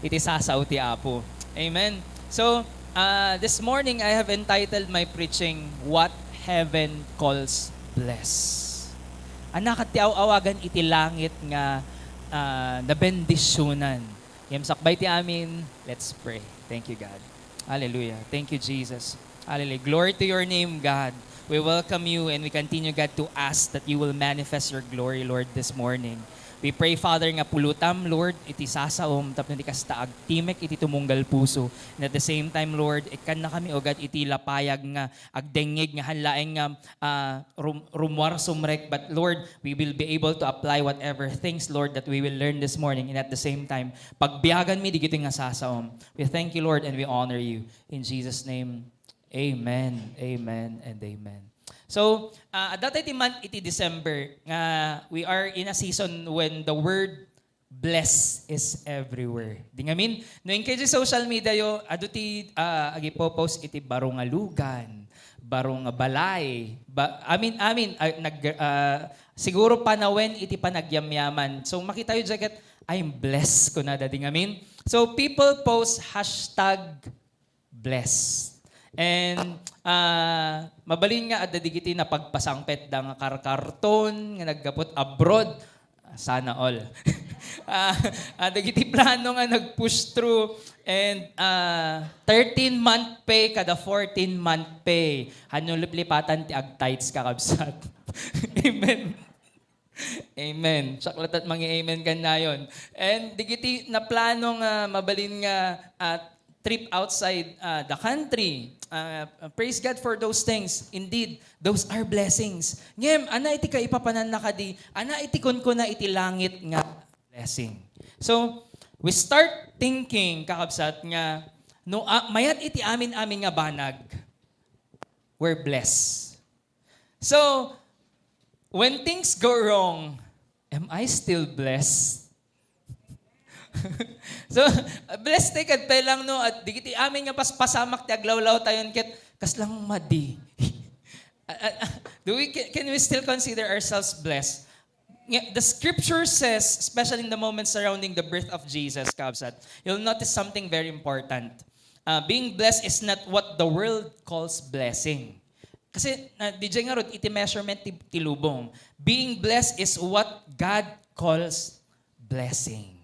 iti sasaw ti Apo. Amen. So, this morning I have entitled my preaching, What Heaven Calls Bless. Anak at awagan iti langit nga nabendisyonan. Yam sakbay ti amin, let's pray. Thank you, God. Hallelujah. Thank you, Jesus. Hallelujah. Glory to your name, God. We welcome you and we continue, God, to ask that you will manifest your glory, Lord, this morning. We pray, Father, nga pulutam, Lord, iti sasaom, tapno ti kasta agtimek, iti tumunggal puso. And at the same time, Lord, ikan na kami, O God, iti lapayag nga, agdengeg nga, hanlaeng nga, rumwar sumrek. But Lord, we will be able to apply whatever things, Lord, that we will learn this morning. And at the same time, pagbiyagan mi, di gito nga sasaom. We thank you, Lord, and we honor you. In Jesus' name, amen, amen, and amen. So, at that month, iti December, we are in a season when the word bless is everywhere. Di nga min, no in kaya social media yo, aduti, agipopost iti barong alugan, barong balay, siguro panawen iti panagyamyaman. So, makita yung jacket, I'm blessed ko na, di nga min. So, people post hashtag blessed. And mabalin nga at dadigiti na pagpasangpet da nga karkarton nga naggapot abroad. Sana all. Dagiti plano nga nag-push through and 13-month pay kada 14-month pay. Hanulip-lipatan ti agtights kakabsat. Amen. Amen. Saklat at mga amen kan na yun. And digiti na plano nga mabalin nga at trip outside the country. Praise God for those things. Indeed, those are blessings. Ngem, ana iti ka ipapanan na kadi, ana iti kun ko na iti langit nga blessing. So, we start thinking, kakabsat nga, no, mayat iti amin nga banag, we're blessed. So, when things go wrong, am I still blessed? So, blessed tayo kad lang no, at digiti amin nga paspasamak ti aglawlaw tayon ket kaslang madi. Can we still consider ourselves blessed? The scripture says, especially in the moments surrounding the birth of Jesus, kabsat, you'll notice something very important. Being blessed is not what the world calls blessing. Kasi, DJ nga rod, iti measurement ti lubong. Being blessed is what God calls blessing.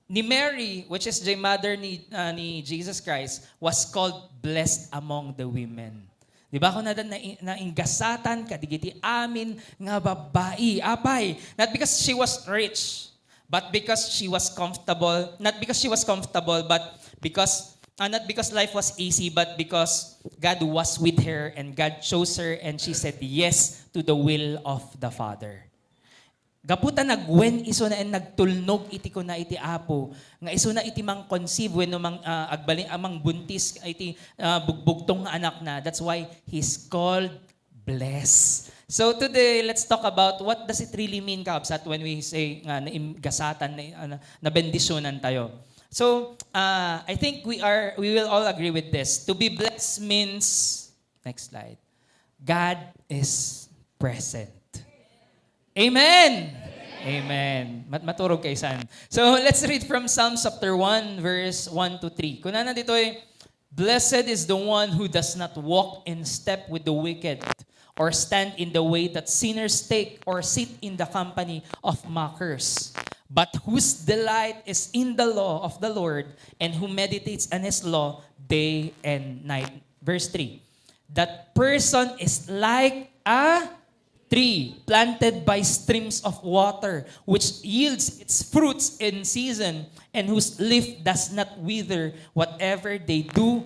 Ni Mary, which is the mother ni Jesus Christ, was called blessed among the women. Di ba? Kung nainggasatan, kadigiti amin nga babae, apay. Not because she was rich, but because she was comfortable. Not because she was comfortable, but because, not because life was easy, but because God was with her and God chose her and she said yes to the will of the Father. Gaputa nagwen iso na en nagtulnog iti ko na iti Apo nga iso na iti mang conceive when mang agbalin amang buntis iti bugbugtong nga anak na. That's why he's called blessed. So today let's talk about what does it really mean, kabsat, when we say nga naimgasatan na bendisyonan tayo. So I think we will all agree with this. To be blessed means, next slide, God is present. Amen! Amen. Maturog kay San. So, let's read from Psalms chapter 1, verse 1 to 3. Kunana dito Blessed is the one who does not walk in step with the wicked, or stand in the way that sinners take, or sit in the company of mockers, but whose delight is in the law of the Lord, and who meditates on his law day and night. Verse 3. That person is like a tree planted by streams of water, which yields its fruits in season, and whose leaf does not wither. Whatever they do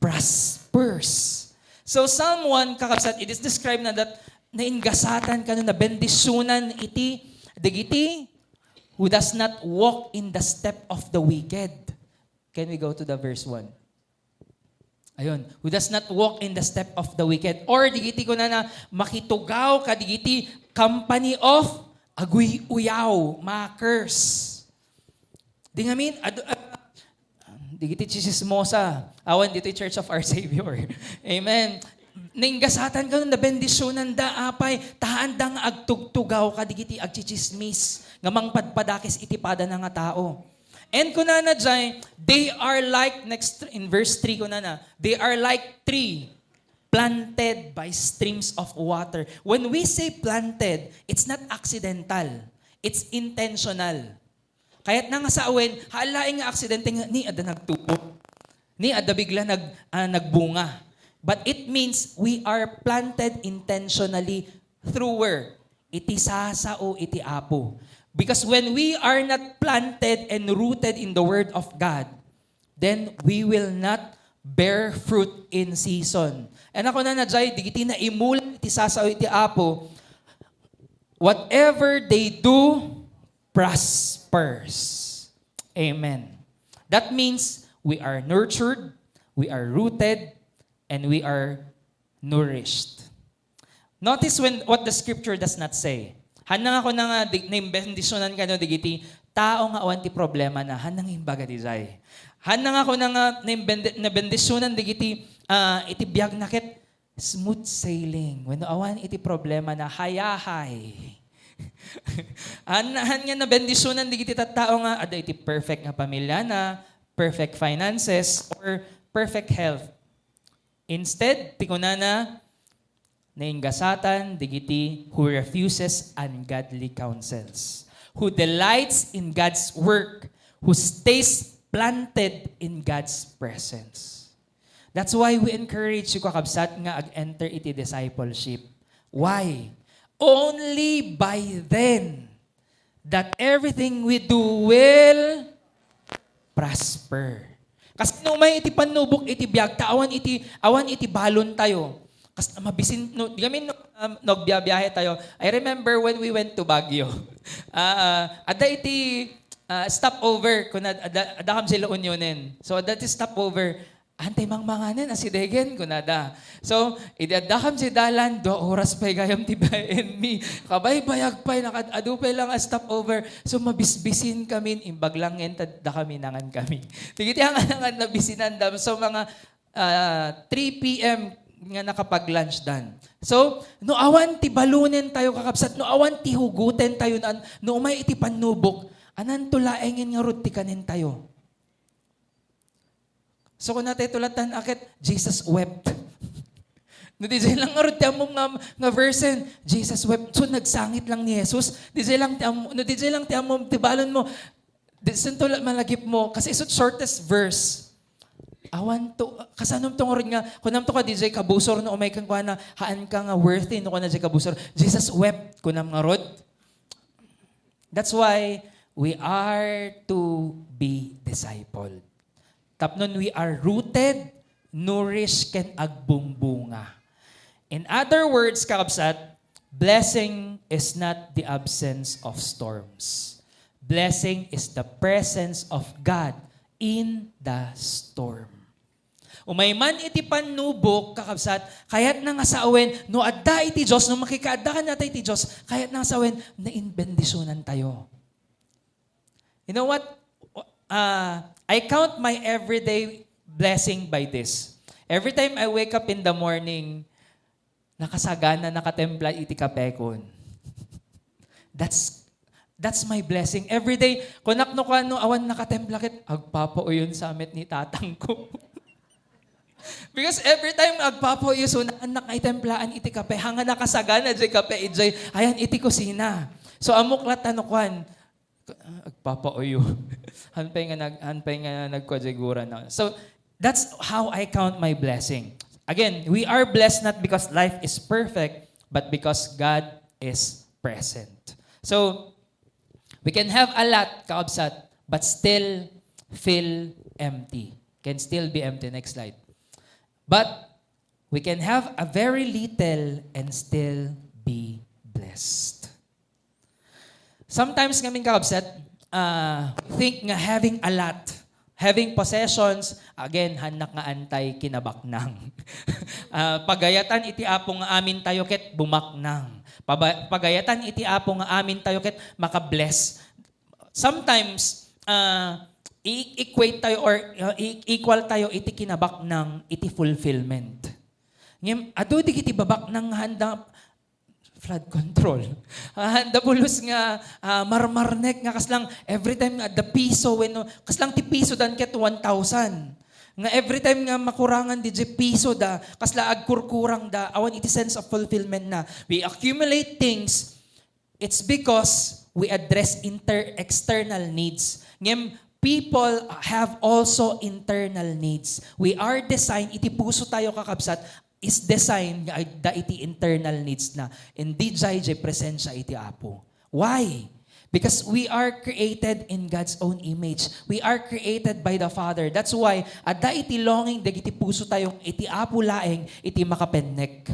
prospers. So Psalm 1, kakabsat, it is described na that naingasatan ka na bendisyonan iti digiti who does not walk in the step of the wicked. Can we go to the verse 1? Ayun, who does not walk in the step of the wicked. Or digiti ko na makitugaw kadigiti company of aguy uyaw, mockers. Di nga min, digiti chismosa, awan dito Church of Our Savior. Amen. Nainggasatan ka na bendisyonan da apay, taan da nga agtugtugaw kadigiti agchichismis, nga mangpadpadakis itipada na nga tao. And kunana dyan, they are like, next in verse 3 kunana, they are like tree planted by streams of water. When we say planted, it's not accidental. It's intentional. Kaya't na nga sa awen, halaing nga aksidente nga, ni ada nagtupo. Ni ada bigla nagbunga. But it means we are planted intentionally through where? Iti sasa o iti apo. Because when we are not planted and rooted in the Word of God, then we will not bear fruit in season. And ako na jay, digiti na imulan iti sasa o iti apo, whatever they do, prospers. Amen. That means we are nurtured, we are rooted, and we are nourished. Notice what the scripture does not say. Hanang ako na nga, naimbendisyonan ka no, digiti, tao nga awan ti problema na, hanang imbaga di jay. Hanang ako na nga, nabendisyonan digiti, iti biyag nakit, smooth sailing. When awan iti problema na, hayahay. Han nga nabendisyonan digiti tao nga, ada iti perfect nga pamilya na, perfect finances, or perfect health. Instead, tikunana, naingasatan, digiti, who refuses ungodly counsels, who delights in God's work, who stays planted in God's presence. That's why we encourage you, kakabsat, nga ag-enter iti discipleship. Why? Only by then that everything we do will prosper. Kasi no may iti panubok iti biyag, awan iti balon tayo. Kasi mabisin, no, kami nagbiyabiyahe tayo. I remember when we went to Baguio. Ada iti stopover, kung ada kam sila unyonin. So ada iti stopover, antay mangmanganin, asidegen, kunada. So, idadakam si dalan, 2 oras pa'y gayam ti BNB. Kabay-bayag pa'y, nakadupay lang a stopover. So, mabisbisin kami, imbag lang yan, da kami nangan kami. Tigiti ang nangan nabisinan dam. So, mga 3 p.m., nga nakapag-lunch dan. So, no awan ti balunen tayo kakabsat, no awan ti hugutin tayo, no umay iti panubok, anan tulaengin nga rut ti kanin tayo. So, kung natin tulatan akit, Jesus wept. No, di lang nga rut ti amom nga versen, Jesus wept. So, nagsangit lang ni Jesus. Di lang ti amom, ti balon mo, di tulat malagip mo, kasi isot shortest verse. Awan to, kasanom tong rin nga, kunam to ka DJ kabusor no umay kang kuha na, haan ka nga worthy no ka na DJ kabusor. Jesus wept, kunam nga rod. That's why we are to be discipled. Tapnon we are rooted, nourished, ken agbumbunga. In other words, kakabsat, blessing is not the absence of storms. Blessing is the presence of God in the storm. Umay man iti panubok, kakabsat, kayat na nga sa awen, no adda iti Diyos, no makikaadda ka natin iti Diyos, kayat na nga sa awen, nainbendisyonan tayo. You know what? I count my everyday blessing by this. Every time I wake up in the morning, nakasagana, nakatempla iti kapekon. That's my blessing. Every day, kunak no kano, awan nakatempla kit, agpapauyon sa amit ni tatang ko. Because every time agpapauyo, so anak ay templaan iti kape, hanga nakasagana di kape, ijay, ayan iti kusina. So amuklat ano kwan, agpapauyo. hanpay nga nagkwadjigura na. So that's how I count my blessing. Again, we are blessed not because life is perfect, but because God is present. So, we can have a lot, kaabsat, but still feel empty. Can still be empty. Next slide. But we can have a very little and still be blessed. Sometimes kaming kaabsat, think nga having a lot, having possessions, again, hanak nga antay kinabaknang. Pagayatan iti apong nga amin tayo ket bumaknang. Pagayatan iti apong nga amin tayo ket makabless. Sometimes, i-equate tayo or equal tayo iti kinabaknang iti fulfillment. Ngem, ado di kiti babaknang handa flood control. Da bulos nga marmarnek nga kaslang every time nga the piso when kaslang ti piso dan ket 1,000. Nga every time nga makurangan di piso da kasla agkurkurang da awan iti sense of fulfillment na. We accumulate things. It's because we address external needs. Ngem people have also internal needs. We are designed, iti puso tayo kakabsat, is designed nga da iti internal needs na. Hindi jay presensya iti Apo. Why? Because we are created in God's own image. We are created by the Father. That's why, ada iti longing, dagiti puso tayo, iti Apo laeng, iti makapennek.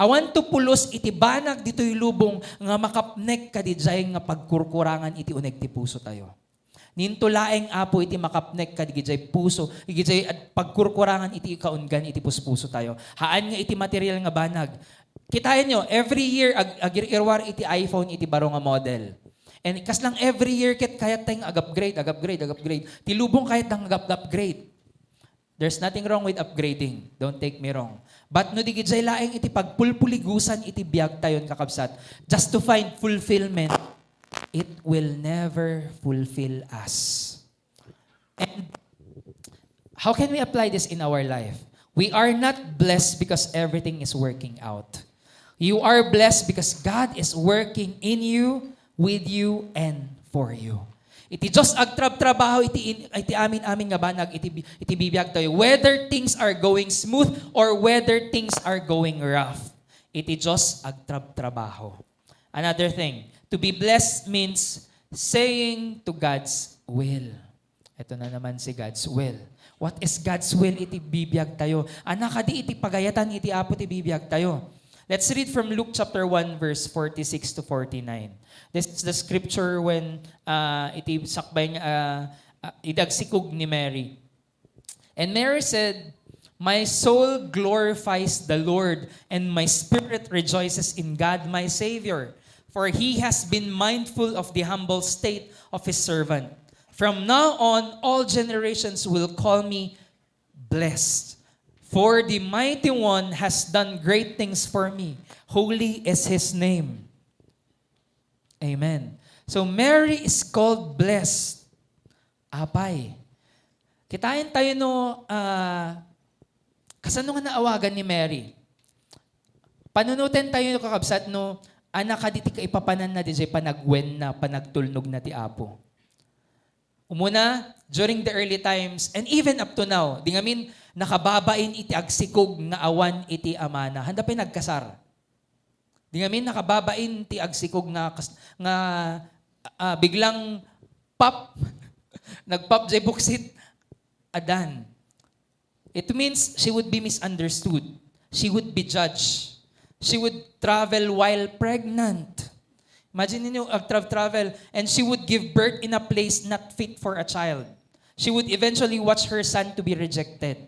Awan to pulos iti banag dito'y lubong nga makapnek kadijay nga pagkurkurangan iti uneg ti puso tayo. Ninto laeng Apo iti makapnek kadijay puso, igijay at pagkurkurangan iti kaungan iti puspuso tayo. Haan nga iti material nga banag. Kitain nyo, every year agirwar iti iPhone iti baro nga model. And kas lang every year ket kayat tayong agupgrade. Ti lubong kayat tang agupgrade. There's nothing wrong with upgrading. Don't take me wrong. But no di gijay laeng iti pagpulpuligusan iti biag tayon kakabsat. Just to find fulfillment, it will never fulfill us. And how can we apply this in our life? We are not blessed because everything is working out. You are blessed because God is working in you, with you, and for you. Iti Diyos agtrab-trabaho, iti amin nga banag, iti bibiyag tayo. Whether things are going smooth or whether things are going rough. Iti Diyos agtrab-trabaho. Another thing, to be blessed means saying to God's will. Ito na naman si God's will. What is God's will? Iti bibiyag tayo. Anakadi iti pagayatan, iti Apo iti bibiyag tayo. Let's read from Luke chapter 1 verse 46 to 49. This is the scripture when iti sakbay idagsikog ni Mary. And Mary said, "My soul glorifies the Lord, and my spirit rejoices in God my Savior, for He has been mindful of the humble state of His servant. From now on, all generations will call me blessed. For the Mighty One has done great things for me. Holy is His name." Amen. So Mary is called blessed. Apay. Kitain tayo no, kasano nga naawagan ni Mary? Panunutin tayo no kakabsat no, anak kaditi ka ipapanan na di panagwen na, panagtulnog na ti Apo. Umuna, during the early times, and even up to now, di ngamin, nakababain iti agsikog nga awan iti amana. Handa pa nagkasar. Di ngamin nakababain ti agsikog nga biglang pop, nagpop jay buksit, adan. It means she would be misunderstood. She would be judged. She would travel while pregnant. Imagine niyo, travel, and she would give birth in a place not fit for a child. She would eventually watch her son to be rejected.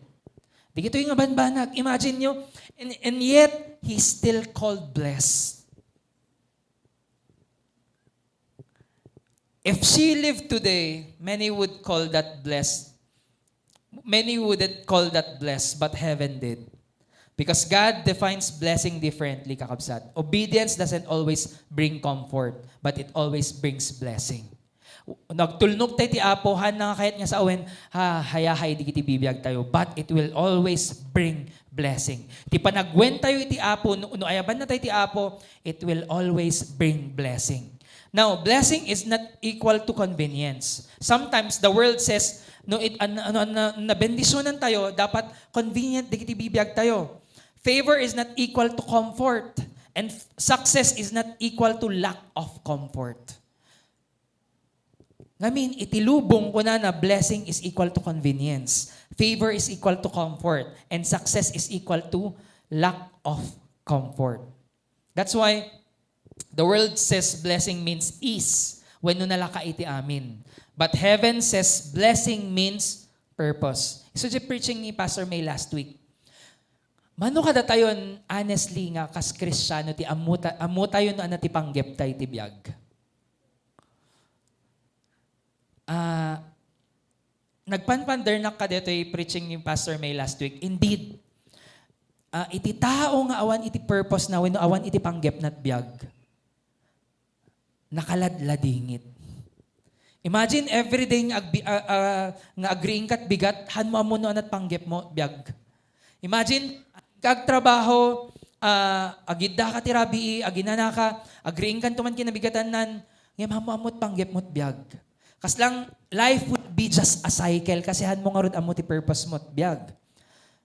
Di ito yung banbanag. Imagine nyo, and yet, he's still called blessed. If she lived today, many would call that blessed. Many wouldn't call that blessed, but heaven did. Because God defines blessing differently, kakabsat. Obedience doesn't always bring comfort, but it always brings blessing. Nagtulnog tayo ti Apo, na kahit nga sa awen, hayahay di kiti bibiyag tayo, but it will always bring blessing. Ti panagwen tayo iti Apo, no ayaban na tayo ti Apo, it will always bring blessing. Now, blessing is not equal to convenience. Sometimes the world says, nabendisyonan tayo, dapat convenient di kiti bibiyag tayo. Favor is not equal to comfort, and success is not equal to lack of comfort. Ngamin, itilubong ko na blessing is equal to convenience. Favor is equal to comfort. And success is equal to lack of comfort. That's why the world says blessing means ease when nunalaka iti amin. But heaven says blessing means purpose. So the preaching ni Pastor May last week. Mano kada tayon honestly nga kas Kristiyano ti amu tayo no anati panggep tayo ti biag. Nagpanpander na ka dito yung preaching ni Pastor May last week. Indeed, iti tao nga awan iti purpose na wenno awan iti panggep nat biag. Nakaladladingit. Imagine everyday nga agreeing kat bigat han mo amuno anat panggep mo biag. Imagine kag trabaho agidda ka ti rabii aginana ka agreeing kan tuman kinabigatan nan ngem amot panggep mo't biag. Kaslang life would be just a cycle kasi han mo nga rod amo ti purpose mo't biag.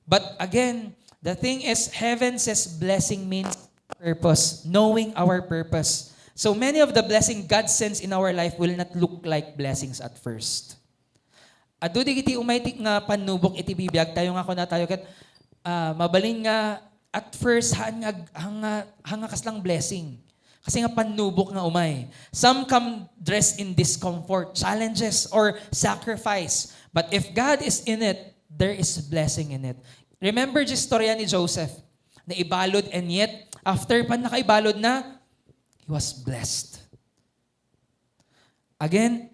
But again, the thing is heaven says blessing means purpose, knowing our purpose. So many of the blessing God sends in our life will not look like blessings at first. Adu di kiti umaitik nga panubok iti bibiyag tayo nga kuna tayo ket mabalin nga at first hanga kaslang blessing. Kasi nga panubok nga umay. Some come dressed in discomfort, challenges, or sacrifice. But if God is in it, there is blessing in it. Remember the storya ni Joseph na ibalod and yet after pa nakaibalod na, he was blessed. Again,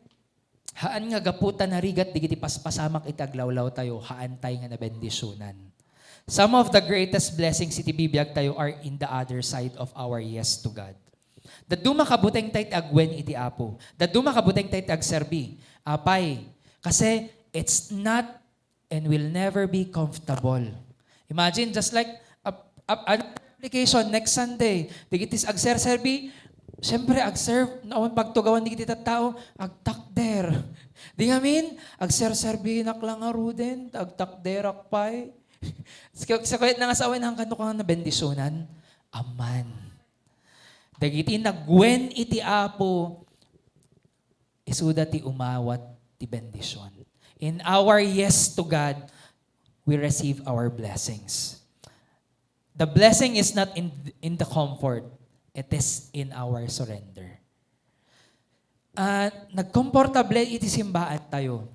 haan nga gaputan na rigat, digiti paspasamak itaglawlaw tayo, haan tayo nga nabendisyonan. Some of the greatest blessings iti bibiyag tayo are in the other side of our yes to God. Daduma kabuteng tayo agwen iti apo. Daduma kabuteng tayo agserbi. Apay, kasi it's not and will never be comfortable. Imagine just like an application next Sunday, digitis agserserbi, siyempre, ag-serve, naon pagtugawan di kita tao, ag-takder. Di ngamin, ag-serserbi naklang aruden, ag-takderak pa'y. Sa kuyat na nga sa awan, hanggang ka na bendisyonan, aman. Dagiti nagwen iti apo, isuda ti umawat ti bendisyon. In our yes to God, we receive our blessings. The blessing is not in the comfort. It is in our surrender. Nagkomportable iti simbaan tayo.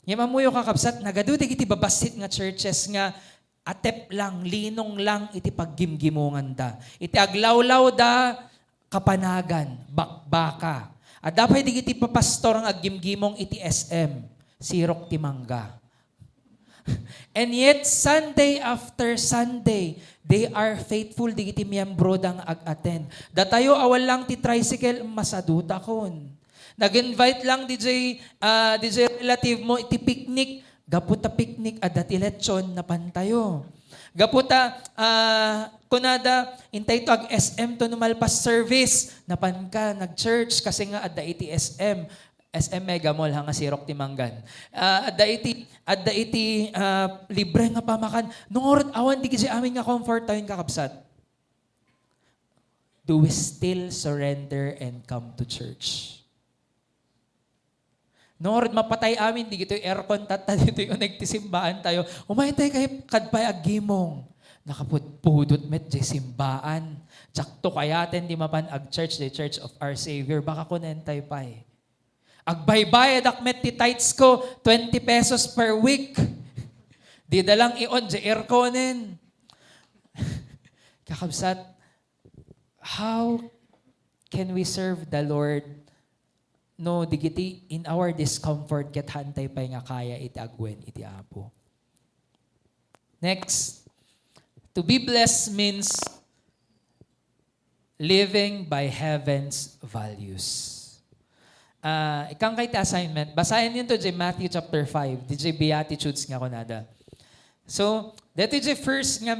Yamamuyo kakabsat, nagadudig iti babasit nga churches nga atep lang, linong lang iti paggimgimungan da. Iti aglawlaw da kapanagan, bakbaka. At dapat iti papastor ang aggimgimong iti SM, sirok ti mangga. And yet, Sunday after Sunday, they are faithful, di iti miyembro dang ag-attend. Datayo awal lang ti tricycle, masaduta kon. Nag-invite lang DJ relative mo, iti picnic, gaputa picnic, adat iletsyon na pantayo. Gaputa, kunada, intay to ag-SM to numalpas service, napan ka, nag-church, kasi nga adda iti SM Mega Mall hanga sirok ti manggan. Adda iti libre nga pamakan. Nungorot awan di kasi amin nga comfort tayo kakabsat. Do we still surrender and come to church? Nungorot mapatay amin di gito aircon tata dito yung nagtisimbaan tayo. Umay tayo kay kadpay agimong. Nakapudpudot met di simbaan. Tsakto kayaten di mapan ag church, the Church of Our Savior. Baka kunentay pa eh. Agbaybayad akmet ti tithes ko, 20 pesos per week. Di dalang ion, di airconen. Kakabsat, how can we serve the Lord? No, digiti in our discomfort, ket hantay pa nga kaya iti agwen iti apo. Next, to be blessed means living by heaven's values. Ikang kay assignment, basahin yun to Matthew chapter 5, DJ Beatitudes nga kunada. So, that is the first nga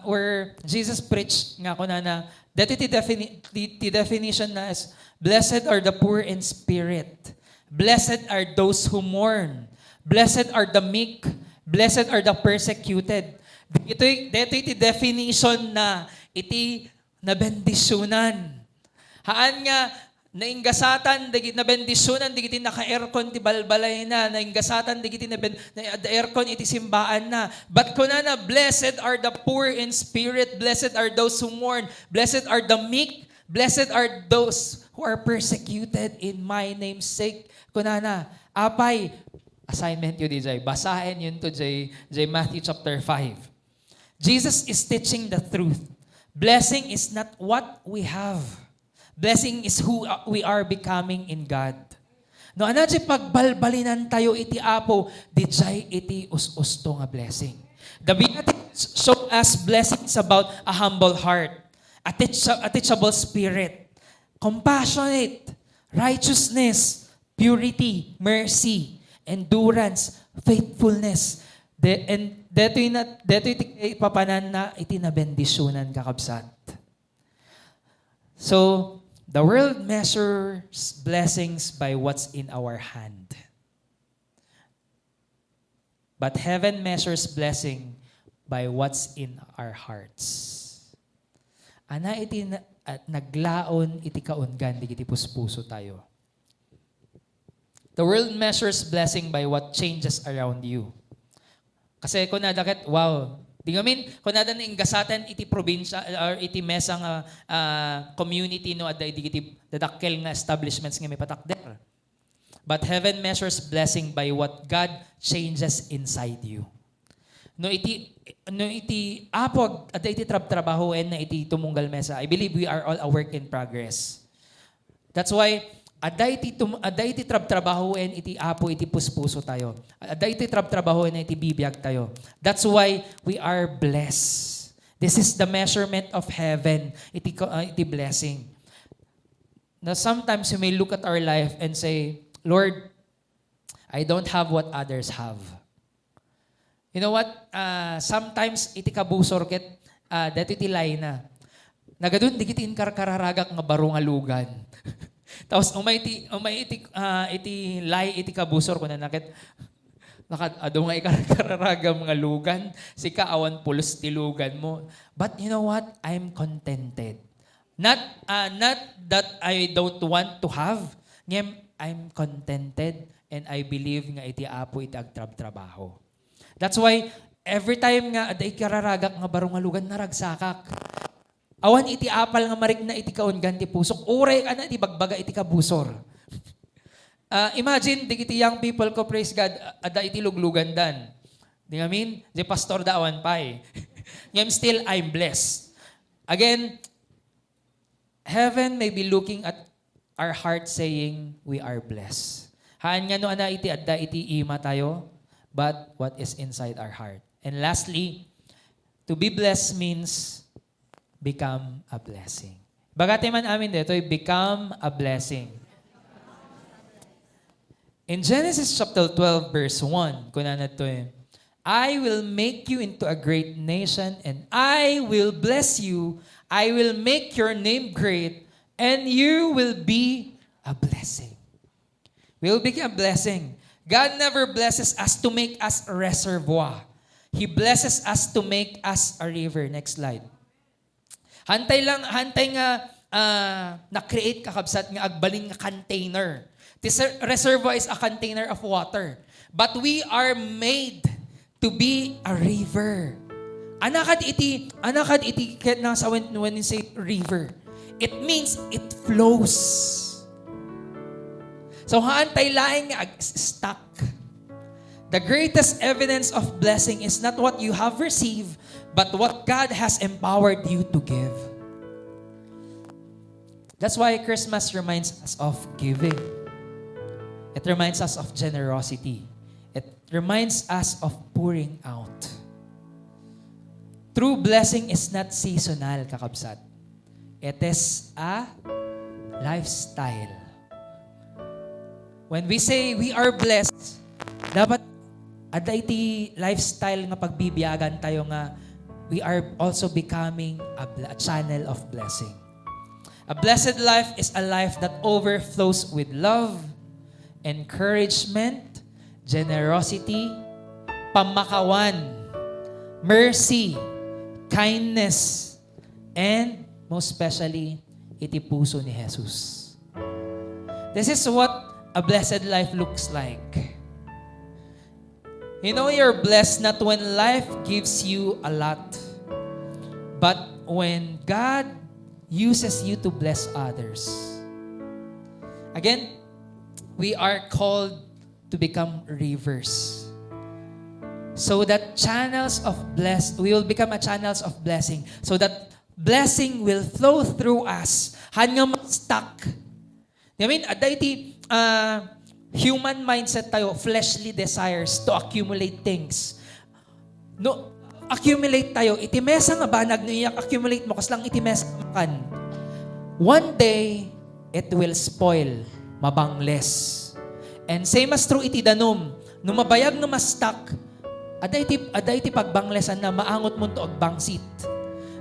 where Jesus preached nga kunana, that is the definition na is, blessed are the poor in spirit, blessed are those who mourn, blessed are the meek, blessed are the persecuted. Ito iti definition na iti nabendisyonan. Haan nga, nainggasatan, digit na bendisyonan, digiti naka-aircon ti balbalay na, nainggasatan, digiti na aircon iti simbaan na. But kunana, blessed are the poor in spirit, blessed are those who mourn, blessed are the meek, blessed are those who are persecuted in my name's sake. Kunana, apay, assignment yun DJ, basahin yun to Matthew chapter 5. Jesus is teaching the truth. Blessing is not what we have. Blessing is who we are becoming in God. No, anadji pagbalbalinan tayo iti apo, di jay iti us-usto nga blessing. The Beatitudes show us blessings about a humble heart, a teachable spirit, compassionate, righteousness, purity, mercy, endurance, faithfulness. And deto'y ipapanan na itinabendisyonan kakabsat. So, the world measures blessings by what's in our hand. But heaven measures blessing by what's in our hearts. Ana iti naglaon iti kaungan, di iti puspuso tayo. The world measures blessing by what changes around you. Kasi kung nadakit, wow, di ngamin, kung nadan ingasatan iti probinsya or iti mesa nga community no at iti dadakkel nga establishments nga may patakder. But heaven measures blessing by what God changes inside you. No iti apog at iti trabahoen na iti tumunggal mesa. I believe we are all a work in progress. That's why aday iti trabahoen iti apo iti puspuso tayo. Aday iti trabahoen na iti bibiyag tayo. That's why we are blessed. This is the measurement of heaven, iti blessing. Now sometimes you may look at our life and say, Lord, I don't have what others have. You know what? Sometimes iti kabusor ket dati iti lay na. Nagadun di kiti karkararagak nga baro nga lugan. Tapos umay iti lay iti kabusor ko na nakit ado nga ikarkararagam nga lugan, sika awan pulos ti lugan mo. But you know what? I'm contented. Not that I don't want to have. I'm contented and I believe nga iti apo iti agtrabaho. That's why every time nga aday kararagak nga baro nga lugan naragsakak. Awan iti apal nga marik na iti kaungan ti pusok. Uray ka na iti bagbaga iti kabusor. Imagine di iti young people ko, praise God, ada iti luglugan dan. Di ngamin, di pastor da awan pa eh. Ngam still I'm blessed. Again, heaven may be looking at our heart saying, we are blessed. Haan nga no ana iti adda iti ima tayo, but what is inside our heart. And lastly, to be blessed means become a blessing. Bagati man amin dito, become a blessing. In Genesis chapter 12, verse 1, kunan to I will make you into a great nation and I will bless you. I will make your name great and you will be a blessing. We will become a blessing. God never blesses us to make us a reservoir. He blesses us to make us a river. Next slide. Hantay nga na-create kakabsat nga agbalin nga container. This reservoir is a container of water. But we are made to be a river. Anakad iti nasa when you say river. It means it flows. So haantay laing nga stuck. The greatest evidence of blessing is not what you have received, but what God has empowered you to give. That's why Christmas reminds us of giving. It reminds us of generosity. It reminds us of pouring out. True blessing is not seasonal, kakabsat. It is a lifestyle. When we say we are blessed, dapat ada iti lifestyle nga pagbibiyagan tayo nga we are also becoming a channel of blessing. A blessed life is a life that overflows with love, encouragement, generosity, pamakawan, mercy, kindness, and most especially, iti puso ni Jesus. This is what a blessed life looks like. You know you're blessed not when life gives you a lot, but when God uses you to bless others. Again, we are called to become rivers. So that we will become a channels of blessing. So that blessing will flow through us. Hanggang stuck. I mean, human mindset tayo, fleshly desires to accumulate things. No, accumulate tayo. Iti mesa nga ba, nag-iyak, accumulate mo, kas lang iti mesa makan. One day, it will spoil, mabangles. And same as true iti danom, no mabayag no mastak, aday iti pagbanglesan na maangot mo to agbangsit.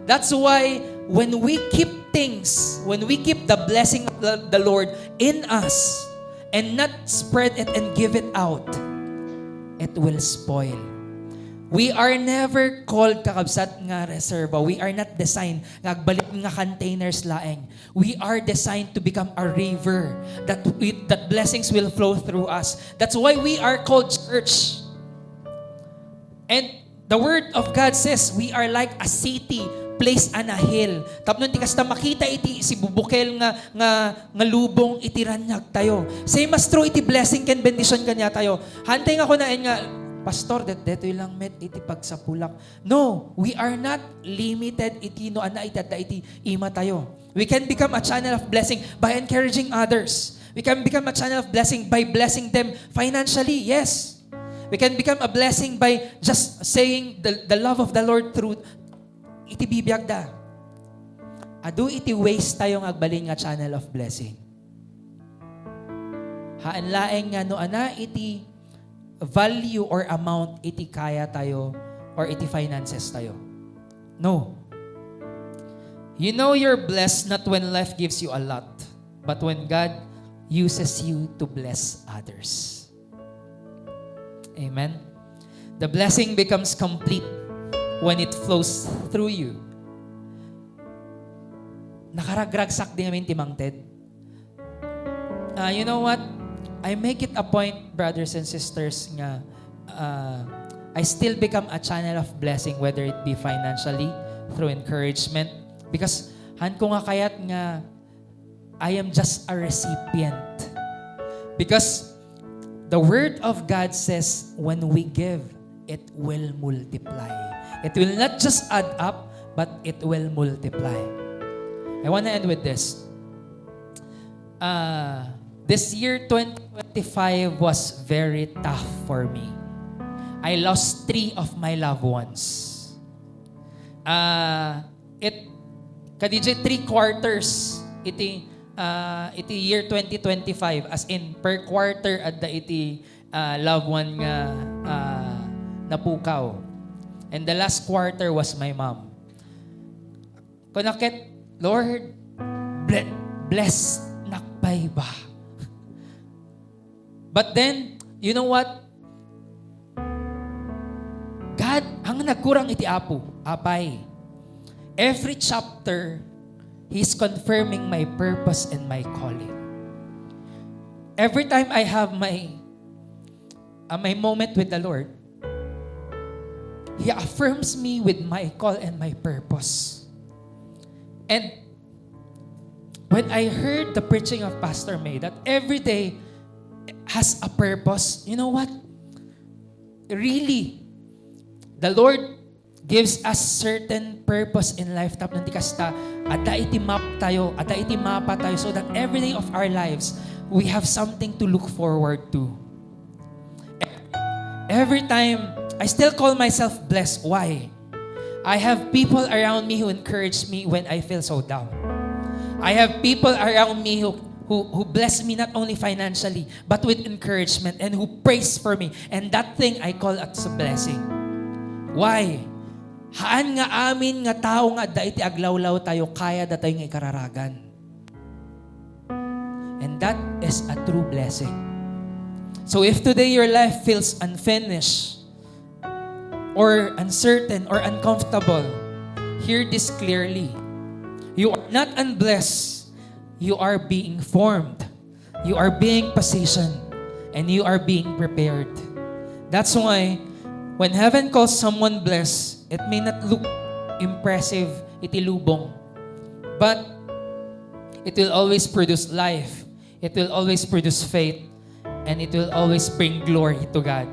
That's why when we keep things, when we keep the blessing of the Lord in us and not spread it and give it out, it will spoil. We are never called kakabsat nga reserva. We are not designed nga agbalik nga containers laeng. We are designed to become a river that blessings will flow through us. That's why we are called church. And the word of God says we are like a city placed on a hill. Tapno ti kasta makita iti si bubukel nga lubong iti ranyag tayo. Same as true iti blessing ken bendition kanya tayo. Hantay nga ko na nga pastor, deto lang met iti pagsapulak. No, we are not limited iti no ana iti ima tayo. We can become a channel of blessing by encouraging others. We can become a channel of blessing by blessing them financially. Yes. We can become a blessing by just saying the love of the Lord through iti bibiyag da. Adu iti ways tayong agbalin nga channel of blessing. Haan laeng nga no ana iti value or amount iti kaya tayo or iti finances tayo. No. You know you're blessed not when life gives you a lot, but when God uses you to bless others. Amen. The blessing becomes complete when it flows through you. Nakaragragsak din namin Timang Ted. You know what? I make it a point, brothers and sisters, nga I still become a channel of blessing, whether it be financially, through encouragement. Because han ko nga kayat nga I am just a recipient. Because the Word of God says, when we give, it will multiply. It will not just add up, but it will multiply. I want to end with this. This year, 2025, was very tough for me. I lost 3 of my loved ones. Kadijay 3 quarters iti year 2025, as in per quarter at the iti loved one nga napukaw. And the last quarter was my mom. Kunakit, Lord, bless nakpay ba? But then, you know what? God, hang nagkurang iti apo, apay. Every chapter, He's confirming my purpose and my calling. Every time I have my moment with the Lord, He affirms me with my call and my purpose. And when I heard the preaching of Pastor May, that every day has a purpose, you know what? Really, the Lord gives us certain purpose in life. Tap nanti kasta, ada iti mapa tayo, so that every day of our lives, we have something to look forward to. Every time, I still call myself blessed. Why? I have people around me who encourage me when I feel so down. I have people around me who bless me not only financially, but with encouragement, and who prays for me. And that thing I call as a blessing. Why? Haan nga amin nga tao nga da iti aglawlaw tayo, kaya da tayo nga ikararagan. And that is a true blessing. So if today your life feels unfinished, or uncertain, or uncomfortable, hear this clearly. You are not unblessed. You are being formed. You are being positioned. And you are being prepared. That's why, when heaven calls someone blessed, it may not look impressive, iti lubong. But, it will always produce life. It will always produce faith. And it will always bring glory to God.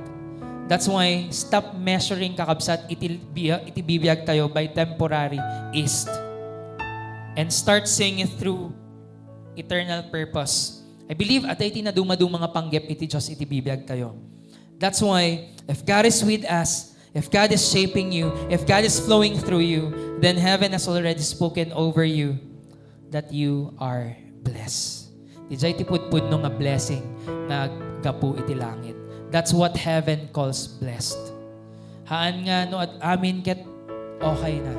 That's why, stop measuring kakabsat iti bibiyag tayo by temporary east. And start seeing it through eternal purpose. I believe at iti nadumadu mga panggep iti Diyos iti bibiyag tayo. That's why, if God is with us, if God is shaping you, if God is flowing through you, then heaven has already spoken over you that you are blessed. Dijay ti pudpud no nga blessing nga gapu iti langit. That's what heaven calls blessed. Haan nga no at amin ket okay na.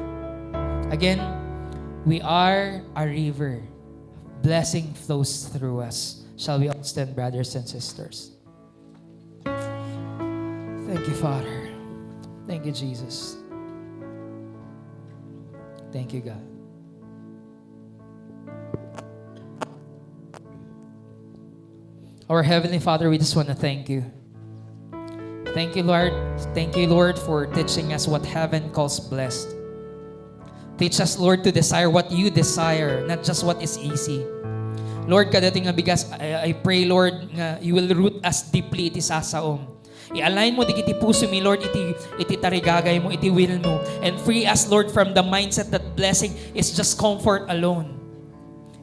Again, we are a river. Blessing flows through us. Shall we all stand, brothers and sisters? Thank you, Father. Thank you, Jesus. Thank you, God. Our Heavenly Father, we just want to thank you. Thank you, Lord. Thank you, Lord, for teaching us what heaven calls blessed. Teach us, Lord, to desire what you desire, not just what is easy. Lord, kadating nga bigas, I pray, Lord, nga you will root us deeply iti sasaom. I-align mo di kiti puso mi, Lord, iti tarigagay mo, iti will mo. And free us, Lord, from the mindset that blessing is just comfort alone.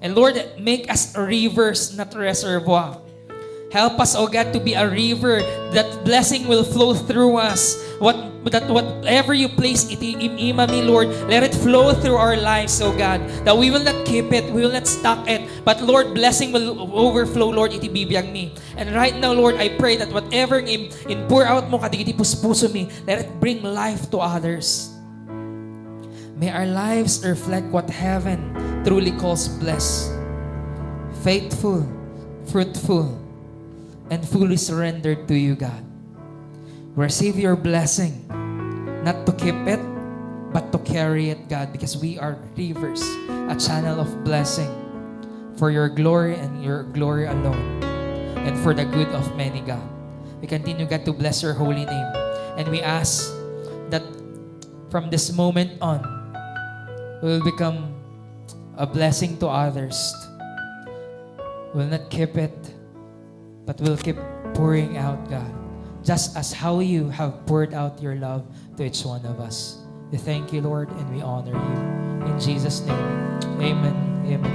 And Lord, make us rivers, not reservoir. Help us, O God, to be a river that blessing will flow through us. Whatever you place iti imima mi, Lord, let it flow through our lives, O God. That we will not keep it, we will not stock it. But Lord, blessing will overflow, Lord, iti bibiyag mi. And right now, Lord, I pray that whatever in pour out mo kadigiti puspuso mi, let it bring life to others. May our lives reflect what heaven truly calls blessed. Faithful, fruitful, and fully surrendered to you, God. Receive your blessing, not to keep it, but to carry it, God, because we are rivers, a channel of blessing for your glory and your glory alone, and for the good of many, God. We continue, God, to bless your holy name. And we ask that from this moment on, we will become a blessing to others. We'll not keep it, but we'll keep pouring out, God, just as how you have poured out your love to each one of us. We thank you, Lord, and we honor you. In Jesus' name, amen. Amen.